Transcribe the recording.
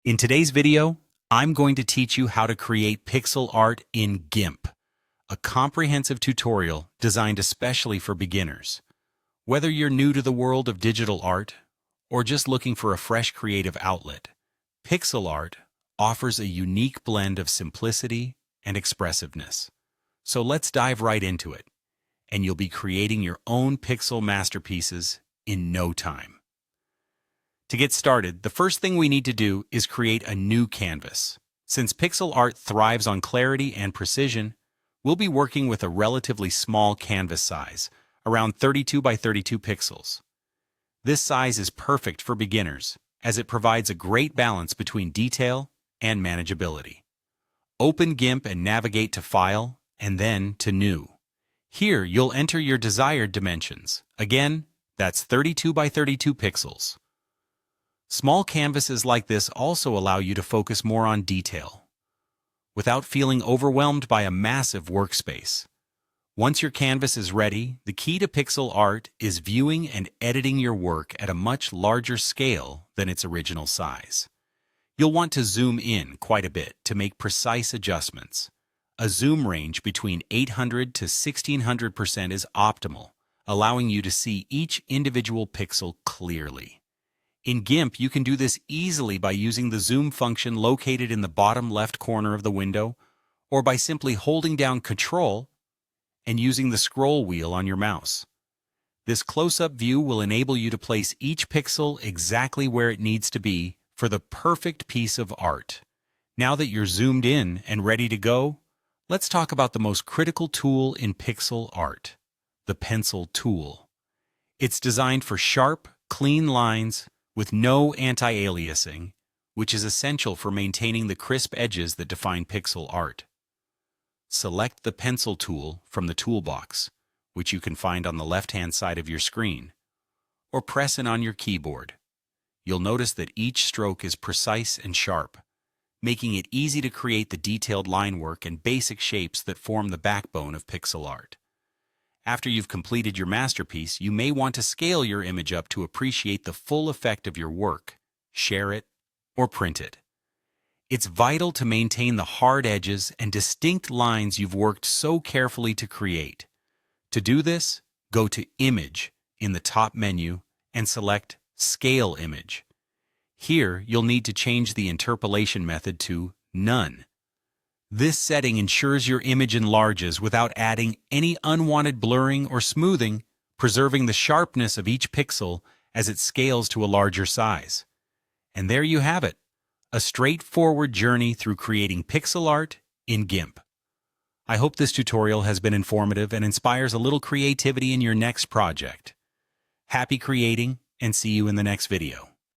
In today's video, I'm going to teach you how to create pixel art in GIMP, a comprehensive tutorial designed especially for beginners. Whether you're new to the world of digital art or just looking for a fresh creative outlet, pixel art offers a unique blend of simplicity and expressiveness. So let's dive right into it, and you'll be creating your own pixel masterpieces in no time. To get started, the first thing we need to do is create a new canvas. Since pixel art thrives on clarity and precision, we'll be working with a relatively small canvas size, around 32 by 32 pixels. This size is perfect for beginners, as it provides a great balance between detail and manageability. Open GIMP and navigate to File, and then to New. Here, you'll enter your desired dimensions. Again, that's 32 by 32 pixels. Small canvases like this also allow you to focus more on detail, without feeling overwhelmed by a massive workspace. Once your canvas is ready, the key to pixel art is viewing and editing your work at a much larger scale than its original size. You'll want to zoom in quite a bit to make precise adjustments. A zoom range between 800 to 1600% is optimal, allowing you to see each individual pixel clearly. In GIMP, you can do this easily by using the zoom function located in the bottom left corner of the window, or by simply holding down Control and using the scroll wheel on your mouse. This close-up view will enable you to place each pixel exactly where it needs to be for the perfect piece of art. Now that you're zoomed in and ready to go, let's talk about the most critical tool in pixel art, the pencil tool. It's designed for sharp, clean lines with no anti-aliasing, which is essential for maintaining the crisp edges that define pixel art. Select the pencil tool from the toolbox, which you can find on the left-hand side of your screen, or press it on your keyboard. You'll notice that each stroke is precise and sharp, making it easy to create the detailed line work and basic shapes that form the backbone of pixel art. After you've completed your masterpiece, you may want to scale your image up to appreciate the full effect of your work, share it, or print it. It's vital to maintain the hard edges and distinct lines you've worked so carefully to create. To do this, go to Image in the top menu and select Scale Image. Here, you'll need to change the interpolation method to None. This setting ensures your image enlarges without adding any unwanted blurring or smoothing, preserving the sharpness of each pixel as it scales to a larger size. And there you have it, a straightforward journey through creating pixel art in GIMP. I hope this tutorial has been informative and inspires a little creativity in your next project. Happy creating, and see you in the next video.